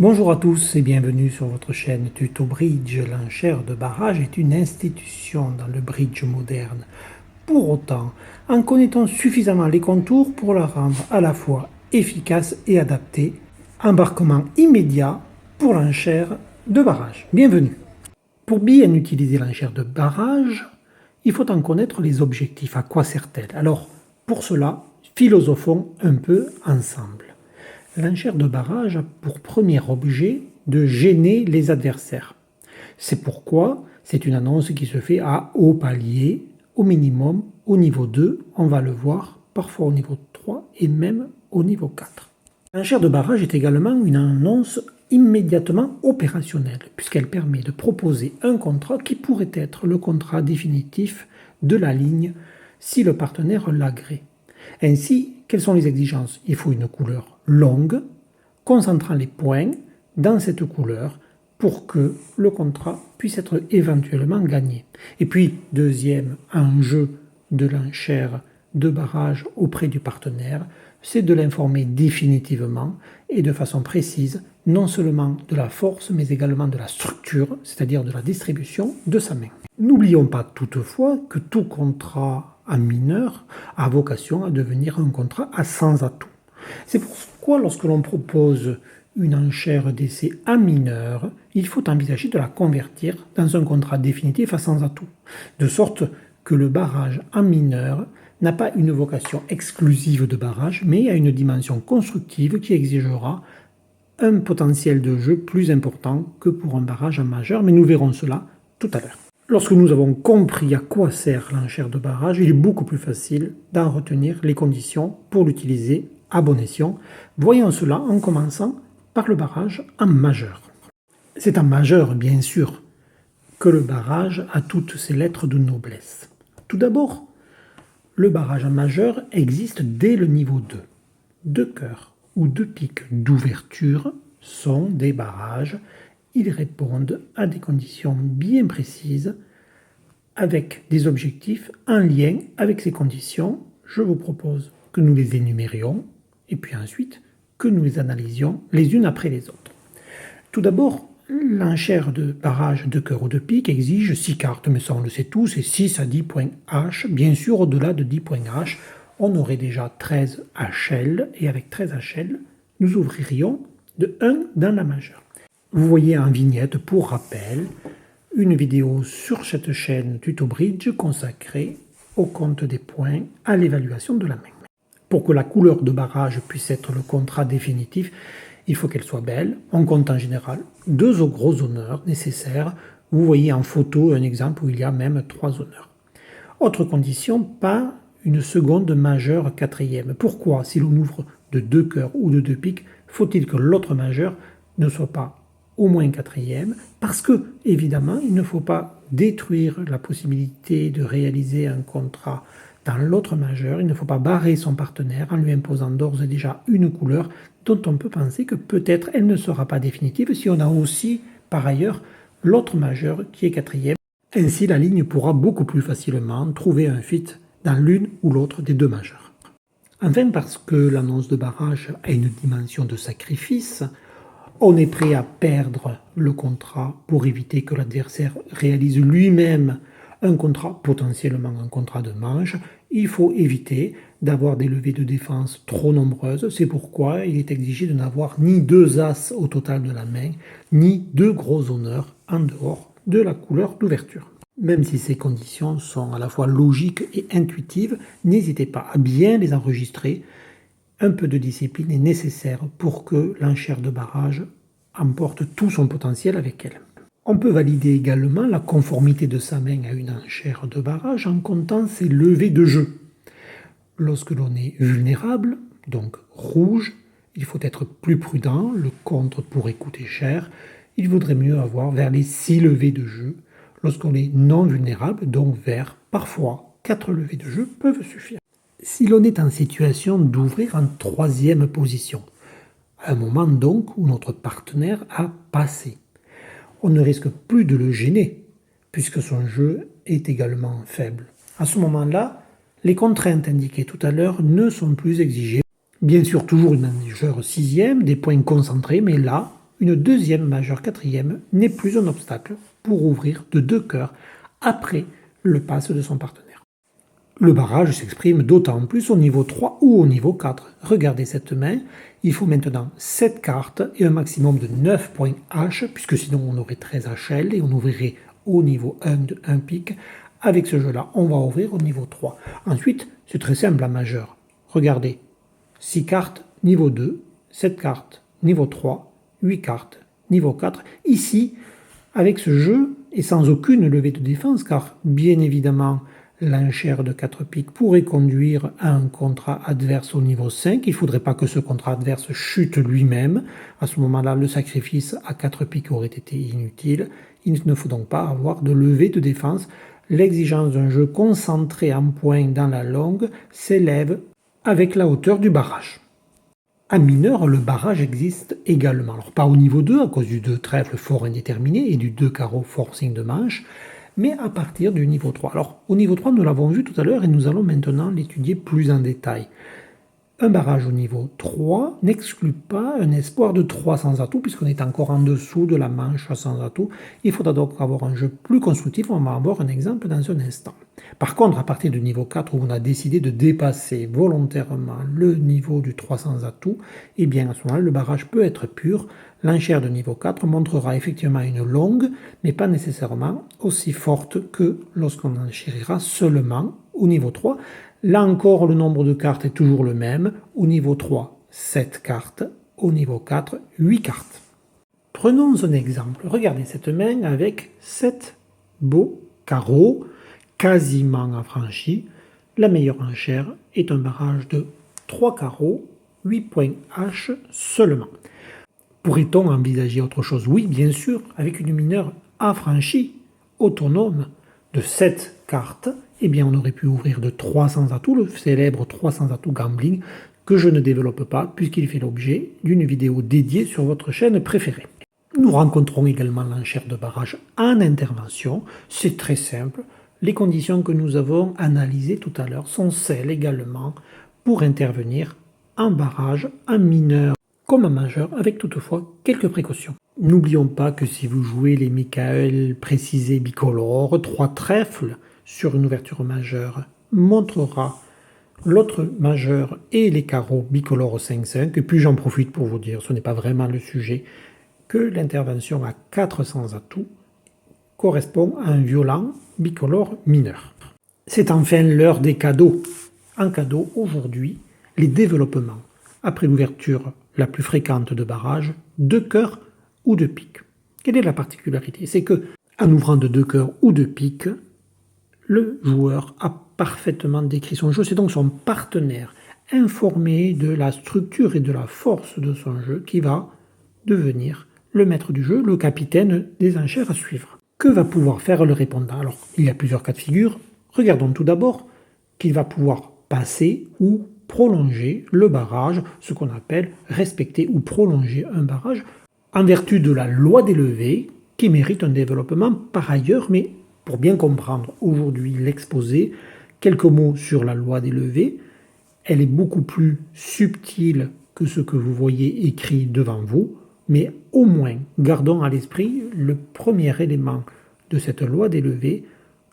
Bonjour à tous et bienvenue sur votre chaîne Tuto Bridge. L'enchère de barrage est une institution dans le bridge moderne. Pour autant, en connaît-on suffisamment les contours pour la rendre à la fois efficace et adaptée? Embarquement immédiat pour l'enchère de barrage. Bienvenue. Pour bien utiliser l'enchère de barrage, il faut en connaître les objectifs. À quoi sert-elle? Alors, pour cela, philosophons un peu ensemble. L'enchère de barrage a pour premier objet de gêner les adversaires. C'est pourquoi c'est une annonce qui se fait à haut palier, au minimum au niveau 2, on va le voir, parfois au niveau 3 et même au niveau 4. L'enchère de barrage est également une annonce immédiatement opérationnelle, puisqu'elle permet de proposer un contrat qui pourrait être le contrat définitif de la ligne si le partenaire l'agrée. Ainsi, quelles sont les exigences? Il faut une couleur longue, concentrant les points dans cette couleur pour que le contrat puisse être éventuellement gagné. Et puis, deuxième enjeu de l'enchère de barrage auprès du partenaire, c'est de l'informer définitivement et de façon précise, non seulement de la force, mais également de la structure, c'est-à-dire de la distribution de sa main. N'oublions pas toutefois que tout contrat en mineur a vocation à devenir un contrat à sans atout. C'est pourquoi lorsque l'on propose une enchère d'essai en mineur, il faut envisager de la convertir dans un contrat définitif à sans atout, de sorte que le barrage en mineur n'a pas une vocation exclusive de barrage, mais a une dimension constructive qui exigera un potentiel de jeu plus important que pour un barrage en majeur, mais nous verrons cela tout à l'heure. Lorsque nous avons compris à quoi sert l'enchère de barrage, il est beaucoup plus facile d'en retenir les conditions pour l'utiliser à bon escient. Voyons cela en commençant par le barrage en majeur. C'est en majeur, bien sûr, que le barrage a toutes ses lettres de noblesse. Tout d'abord, le barrage en majeur existe dès le niveau 2. Deux cœurs ou deux pics d'ouverture sont des barrages. Ils répondent à des conditions bien précises avec des objectifs en lien avec ces conditions. Je vous propose que nous les énumérions et puis ensuite que nous les analysions les unes après les autres. Tout d'abord, l'enchère de barrage de cœur ou de pique exige 6 cartes, mais ça on le sait tous, c'est 6 à 10 points H. Bien sûr, au-delà de 10 points H, on aurait déjà 13 HL, et avec 13 HL, nous ouvririons de 1 dans la majeure. Vous voyez en vignette, pour rappel, une vidéo sur cette chaîne Tuto Bridge consacrée au compte des points à l'évaluation de la main. Pour que la couleur de barrage puisse être le contrat définitif, il faut qu'elle soit belle. On compte en général 2 gros honneurs nécessaires. Vous voyez en photo un exemple où il y a même 3 honneurs. Autre condition, pas une seconde majeure quatrième. Pourquoi, si l'on ouvre de 2 cœurs ou de 2 piques, faut-il que l'autre majeur ne soit pas au moins quatrième? Parce que, évidemment, il ne faut pas détruire la possibilité de réaliser un contrat dans l'autre majeur. Il ne faut pas barrer son partenaire en lui imposant d'ores et déjà une couleur dont on peut penser que peut-être elle ne sera pas définitive si on a aussi, par ailleurs, l'autre majeur qui est quatrième. Ainsi, la ligne pourra beaucoup plus facilement trouver un fit dans l'une ou l'autre des 2 majeurs. Enfin, parce que l'annonce de barrage a une dimension de sacrifice, on est prêt à perdre le contrat pour éviter que l'adversaire réalise lui-même un contrat, potentiellement un contrat de manche. Il faut éviter d'avoir des levées de défense trop nombreuses. C'est pourquoi il est exigé de n'avoir ni 2 as au total de la main, ni 2 gros honneurs en dehors de la couleur d'ouverture. Même si ces conditions sont à la fois logiques et intuitives, n'hésitez pas à bien les enregistrer. Un peu de discipline est nécessaire pour que l'enchère de barrage emporte tout son potentiel avec elle. On peut valider également la conformité de sa main à une enchère de barrage en comptant ses levées de jeu. Lorsque l'on est vulnérable, donc rouge, il faut être plus prudent, le contre pourrait coûter cher. Il vaudrait mieux avoir vers les 6 levées de jeu. Lorsqu'on est non vulnérable, donc vert, parfois 4 levées de jeu peuvent suffire. Si l'on est en situation d'ouvrir en 3e position, à un moment donc où notre partenaire a passé, on ne risque plus de le gêner, puisque son jeu est également faible. À ce moment-là, les contraintes indiquées tout à l'heure ne sont plus exigées. Bien sûr, toujours une majeure 6e, des points concentrés, mais là, une deuxième majeure quatrième n'est plus un obstacle pour ouvrir de 2 cœurs après le passe de son partenaire. Le barrage s'exprime d'autant plus au niveau 3 ou au niveau 4. Regardez cette main, il faut maintenant 7 cartes et un maximum de 9 points H, puisque sinon on aurait 13 HL et on ouvrirait au niveau 1 de 1 pique. Avec ce jeu-là, on va ouvrir au niveau 3. Ensuite, c'est très simple en majeur. Regardez, 6 cartes, niveau 2, 7 cartes, niveau 3, 8 cartes, niveau 4. Ici, avec ce jeu, et sans aucune levée de défense, car bien évidemment, l'enchère de 4 piques pourrait conduire à un contrat adverse au niveau 5. Il ne faudrait pas que ce contrat adverse chute lui-même. À ce moment-là, le sacrifice à 4 piques aurait été inutile. Il ne faut donc pas avoir de levée de défense. L'exigence d'un jeu concentré en points dans la longue s'élève avec la hauteur du barrage. En mineur, le barrage existe également. Alors pas au niveau 2 à cause du 2 trèfle fort indéterminé et du 2 carreau forcing de manche, mais à partir du niveau 3. Alors au niveau 3, nous l'avons vu tout à l'heure et nous allons maintenant l'étudier plus en détail. Un barrage au niveau 3 n'exclut pas un espoir de 300 atouts, puisqu'on est encore en dessous de la manche à 100 atouts. Il faudra donc avoir un jeu plus constructif, on va en voir un exemple dans un instant. Par contre, à partir du niveau 4, où on a décidé de dépasser volontairement le niveau du 300 atouts, eh bien à ce moment-là, le barrage peut être pur. L'enchère de niveau 4 montrera effectivement une longue, mais pas nécessairement aussi forte que lorsqu'on enchérira seulement au niveau 3. Là encore, le nombre de cartes est toujours le même. Au niveau 3, 7 cartes. Au niveau 4, 8 cartes. Prenons un exemple. Regardez cette main avec 7 beaux carreaux, quasiment affranchis. La meilleure enchère est un barrage de 3 carreaux, 8 points H seulement. Pourrait-on envisager autre chose? Oui, bien sûr, avec une mineure affranchie, autonome, de 7 cartes, eh bien on aurait pu ouvrir de 300 atouts, le célèbre 300 atouts gambling, que je ne développe pas puisqu'il fait l'objet d'une vidéo dédiée sur votre chaîne préférée. Nous rencontrons également l'enchère de barrage en intervention, c'est très simple. Les conditions que nous avons analysées tout à l'heure sont celles également pour intervenir en barrage, en mineur comme en majeur, avec toutefois quelques précautions. N'oublions pas que si vous jouez les Michael précisés bicolores, 3 trèfles sur une ouverture majeure montrera l'autre majeur et les carreaux bicolores 5-5. Et puis j'en profite pour vous dire, ce n'est pas vraiment le sujet, que l'intervention à 400 atouts correspond à un violent bicolore mineur. C'est enfin l'heure des cadeaux. En cadeau, aujourd'hui, les développements après l'ouverture la plus fréquente de barrage, 2 cœurs ou 2 piques. Quelle est la particularité? C'est que, en ouvrant de 2 cœurs ou 2 piques, le joueur a parfaitement décrit son jeu. C'est donc son partenaire informé de la structure et de la force de son jeu qui va devenir le maître du jeu, le capitaine des enchères à suivre. Que va pouvoir faire le répondant? Alors, il y a plusieurs cas de figure. Regardons tout d'abord qu'il va pouvoir passer ou prolonger le barrage, ce qu'on appelle respecter ou prolonger un barrage, en vertu de la loi des levées, qui mérite un développement par ailleurs, mais pour bien comprendre aujourd'hui l'exposé, quelques mots sur la loi des levées. Elle est beaucoup plus subtile que ce que vous voyez écrit devant vous, mais au moins gardons à l'esprit le premier élément de cette loi des levées,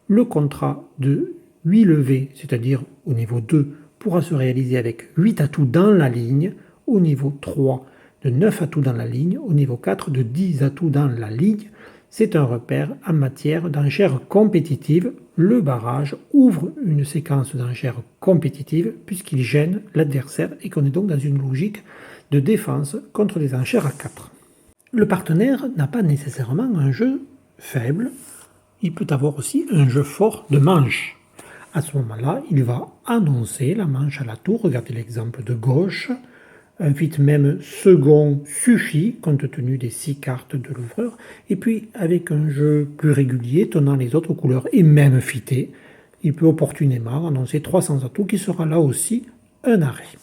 le contrat de 8 levées, c'est-à-dire au niveau 2, pourra se réaliser avec 8 atouts dans la ligne, au niveau 3 de 9 atouts dans la ligne, au niveau 4 de 10 atouts dans la ligne. C'est un repère en matière d'enchères compétitives. Le barrage ouvre une séquence d'enchères compétitives puisqu'il gêne l'adversaire et qu'on est donc dans une logique de défense contre des enchères à 4. Le partenaire n'a pas nécessairement un jeu faible, il peut avoir aussi un jeu fort de manche. À ce moment-là, il va annoncer la manche à la tour. Regardez l'exemple de gauche. Un fit même second suffit compte tenu des 6 cartes de l'ouvreur. Et puis, avec un jeu plus régulier, tenant les autres couleurs et même fité, il peut opportunément annoncer 300 atouts qui sera là aussi un arrêt.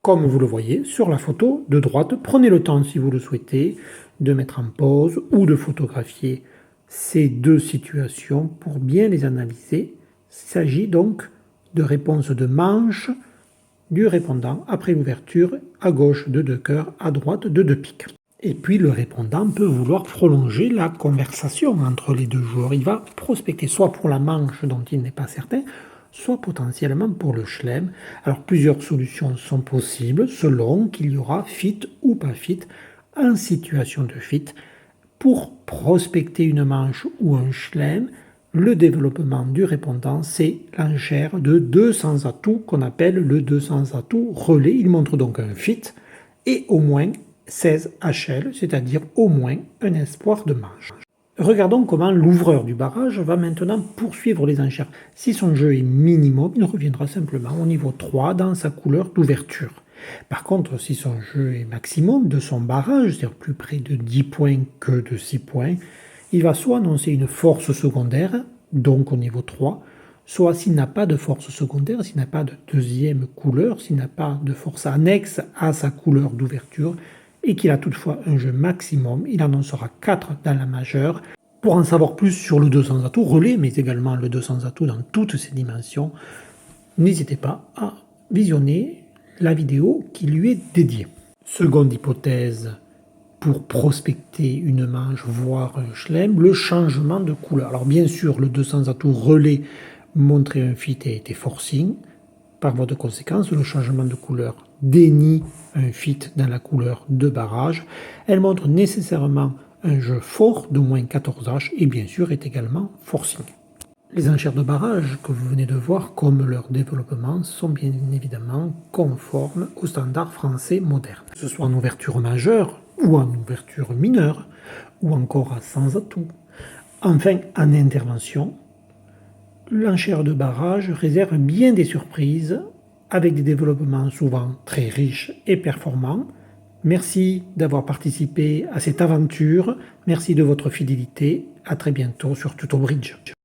Comme vous le voyez sur la photo de droite, prenez le temps si vous le souhaitez de mettre en pause ou de photographier ces deux situations pour bien les analyser. Il s'agit donc de réponse de manche du répondant après l'ouverture, à gauche de 2 cœurs, à droite de 2 piques. Et puis le répondant peut vouloir prolonger la conversation entre les deux joueurs. Il va prospecter soit pour la manche dont il n'est pas certain, soit potentiellement pour le chelem. Alors plusieurs solutions sont possibles selon qu'il y aura fit ou pas fit en situation de fit. Pour prospecter une manche ou un chelem, le développement du répondant, c'est l'enchère de 200 atouts qu'on appelle le 200 atouts relais. Il montre donc un fit et au moins 16 HL, c'est-à-dire au moins un espoir de manche. Regardons comment l'ouvreur du barrage va maintenant poursuivre les enchères. Si son jeu est minimum, il reviendra simplement au niveau 3 dans sa couleur d'ouverture. Par contre, si son jeu est maximum de son barrage, c'est-à-dire plus près de 10 points que de 6 points, il va soit annoncer une force secondaire, donc au niveau 3, soit s'il n'a pas de force secondaire, s'il n'a pas de deuxième couleur, s'il n'a pas de force annexe à sa couleur d'ouverture, et qu'il a toutefois un jeu maximum, il annoncera 4 dans la majeure. Pour en savoir plus sur le 200 atouts relais, mais également le 200 atouts dans toutes ses dimensions, n'hésitez pas à visionner la vidéo qui lui est dédiée. Seconde hypothèse, pour prospecter une manche, voire un chelem, le changement de couleur. Alors bien sûr, le 200 atouts relais montrer un fit a été forcing. Par voie de conséquence, le changement de couleur dénie un fit dans la couleur de barrage. Elle montre nécessairement un jeu fort de moins 14 H et bien sûr est également forcing. Les enchères de barrage que vous venez de voir, comme leur développement, sont bien évidemment conformes aux standards français modernes. Que ce soit en ouverture majeure ou en ouverture mineure, ou encore à sans atout. Enfin, en intervention, l'enchère de barrage réserve bien des surprises, avec des développements souvent très riches et performants. Merci d'avoir participé à cette aventure, merci de votre fidélité, à très bientôt sur TutoBridge.